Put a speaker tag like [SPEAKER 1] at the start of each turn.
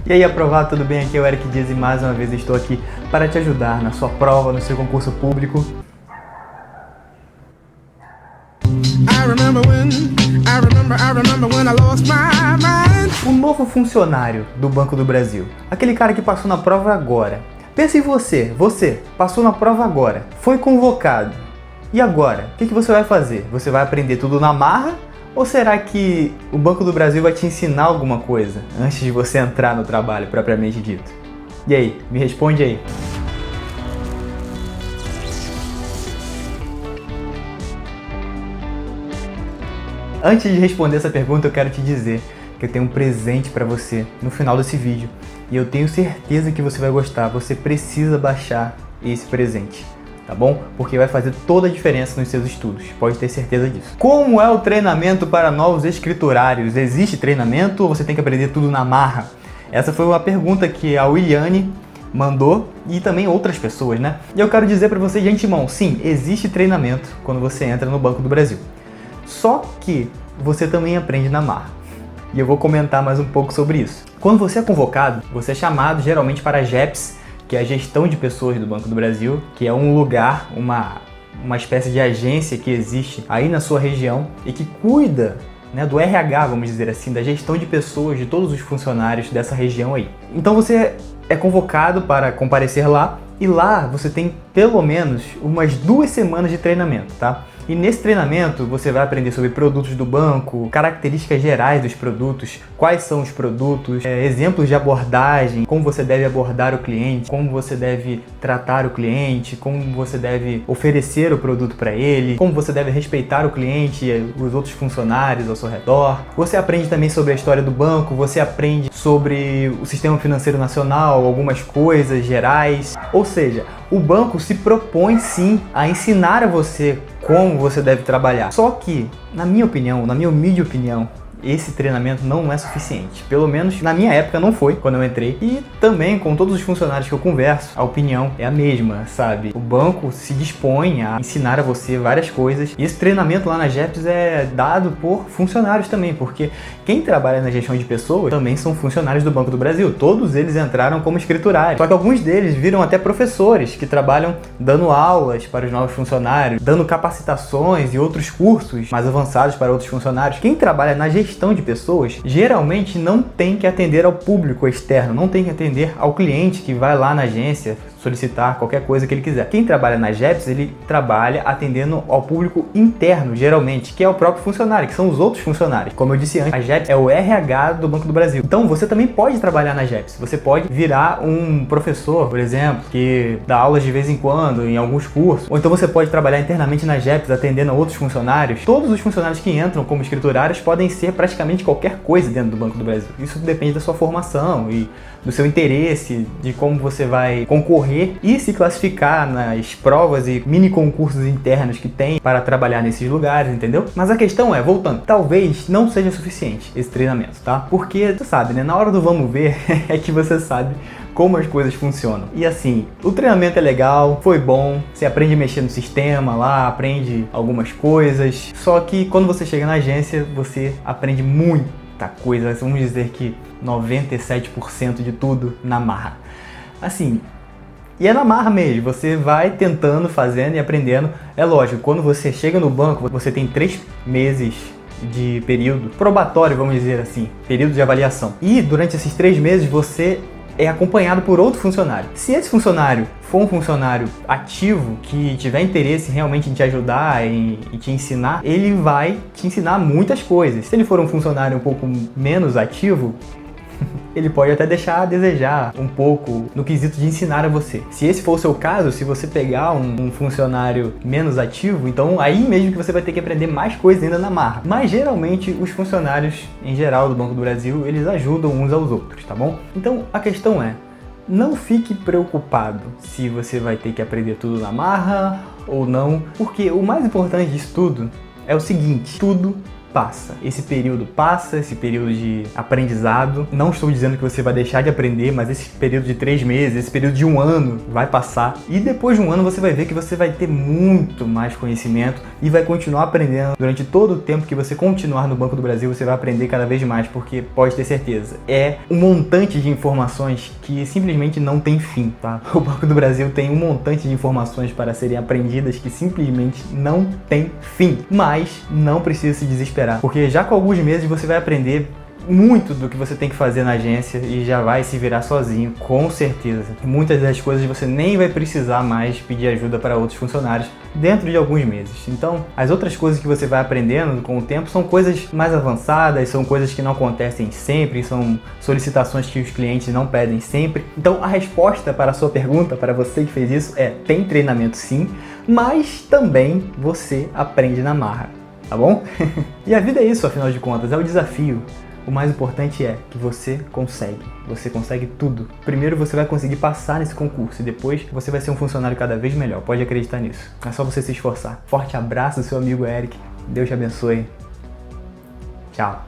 [SPEAKER 1] E aí, aprovado, tudo bem? Aqui é o Eric Dias e mais uma vez estou aqui para te ajudar na sua prova, no seu concurso público. O novo funcionário do Banco do Brasil, aquele cara que passou na prova agora. Pensa em você passou na prova agora, foi convocado. E agora? O que você vai fazer? Você vai aprender tudo na marra? Ou será que o Banco do Brasil vai te ensinar alguma coisa antes de você entrar no trabalho propriamente dito? E aí, me responde aí. Antes de responder essa pergunta, eu quero te dizer que eu tenho um presente para você no final desse vídeo. E eu tenho certeza que você vai gostar. Você precisa baixar esse presente, tá bom? Porque vai fazer toda a diferença nos seus estudos, pode ter certeza disso. Como é o treinamento para novos escriturários? Existe treinamento ou você tem que aprender tudo na marra? Essa foi uma pergunta que a Williane mandou e também outras pessoas, né? E eu quero dizer para você de antemão, sim, existe treinamento quando você entra no Banco do Brasil. Só que você também aprende na marra. E eu vou comentar mais um pouco sobre isso. Quando você é convocado, você é chamado geralmente para a GEPS, que é a gestão de pessoas do Banco do Brasil, que é um lugar, uma espécie de agência que existe aí na sua região e que cuida, né, do RH, vamos dizer assim, da gestão de pessoas, de todos os funcionários dessa região aí. Então você é convocado para comparecer lá e lá você tem pelo menos umas 2 semanas de treinamento, tá? E nesse treinamento você vai aprender sobre produtos do banco, características gerais dos produtos, quais são os produtos, exemplos de abordagem, como você deve abordar o cliente, como você deve tratar o cliente, como você deve oferecer o produto para ele, como você deve respeitar o cliente e os outros funcionários ao seu redor. Você aprende também sobre a história do banco, você aprende sobre o sistema financeiro nacional, algumas coisas gerais. Ou seja, o banco se propõe sim a ensinar a você como você deve trabalhar. Só que, na minha opinião, na minha humilde opinião, esse treinamento não é suficiente. Pelo menos na minha época não foi, quando eu entrei. E também com todos os funcionários que eu converso, a opinião é a mesma, sabe? O banco se dispõe a ensinar a você várias coisas. E esse treinamento lá na GEPS é dado por funcionários também, porque quem trabalha na gestão de pessoas também são funcionários do Banco do Brasil. Todos eles entraram como escriturários. Só que alguns deles viram até professores que trabalham dando aulas para os novos funcionários, dando capacitações e outros cursos mais avançados para outros funcionários. Quem trabalha na gestão de pessoas geralmente não tem que atender ao público externo, não tem que atender ao cliente que vai lá na agência solicitar qualquer coisa que ele quiser. Quem trabalha na GEPS, ele trabalha atendendo ao público interno, geralmente, que é o próprio funcionário, que são os outros funcionários. Como eu disse antes, a GEPS é o RH do Banco do Brasil. Então você também pode trabalhar na GEPS. Você pode virar um professor, por exemplo, que dá aulas de vez em quando, em alguns cursos. Ou então você pode trabalhar internamente na GEPS, atendendo a outros funcionários. Todos os funcionários que entram como escriturários podem ser praticamente qualquer coisa dentro do Banco do Brasil. Isso depende da sua formação e do seu interesse, de como você vai concorrer e se classificar nas provas e mini concursos internos que tem para trabalhar nesses lugares, entendeu? Mas a questão é, voltando, talvez não seja suficiente esse treinamento, tá? Porque, tu sabe, né? Na hora do vamos ver é que você sabe como as coisas funcionam. E assim, o treinamento é legal, foi bom, você aprende a mexer no sistema lá, aprende algumas coisas, só que quando você chega na agência, você aprende muita coisa, vamos dizer que 97% de tudo na marra. Assim, e é na marra mesmo, você vai tentando, fazendo e aprendendo. É lógico, quando você chega no banco, você tem 3 meses de período probatório, vamos dizer assim, período de avaliação. E durante esses 3 meses você é acompanhado por outro funcionário. Se esse funcionário for um funcionário ativo, que tiver interesse realmente em te ajudar e te ensinar, ele vai te ensinar muitas coisas. Se ele for um funcionário um pouco menos ativo, ele pode até deixar a desejar um pouco no quesito de ensinar a você. Se esse for o seu caso, se você pegar um funcionário menos ativo, então aí mesmo que você vai ter que aprender mais coisas ainda na marra. Mas geralmente os funcionários em geral do Banco do Brasil, eles ajudam uns aos outros, tá bom? Então a questão é, não fique preocupado se você vai ter que aprender tudo na marra ou não, porque o mais importante disso tudo é o seguinte, tudo passa. Esse período passa, esse período de aprendizado. Não estou dizendo que você vai deixar de aprender, mas esse período de 3 meses, esse período de 1 ano vai passar. E depois de 1 ano você vai ver que você vai ter muito mais conhecimento e vai continuar aprendendo. Durante todo o tempo que você continuar no Banco do Brasil, você vai aprender cada vez mais, porque pode ter certeza, é um montante de informações que simplesmente não tem fim, tá? O Banco do Brasil tem um montante de informações para serem aprendidas que simplesmente não tem fim. Mas não precisa se desesperar, porque já com alguns meses você vai aprender muito do que você tem que fazer na agência e já vai se virar sozinho, com certeza. Muitas das coisas você nem vai precisar mais pedir ajuda para outros funcionários dentro de alguns meses. Então, as outras coisas que você vai aprendendo com o tempo são coisas mais avançadas, são coisas que não acontecem sempre, são solicitações que os clientes não pedem sempre. Então, a resposta para a sua pergunta, para você que fez isso, é: tem treinamento sim, mas também você aprende na marra, tá bom? E a vida é isso, afinal de contas, é o desafio. O mais importante é que você consegue tudo. Primeiro você vai conseguir passar nesse concurso e depois você vai ser um funcionário cada vez melhor, pode acreditar nisso. É só você se esforçar. Forte abraço do seu amigo Eric, Deus te abençoe. Tchau.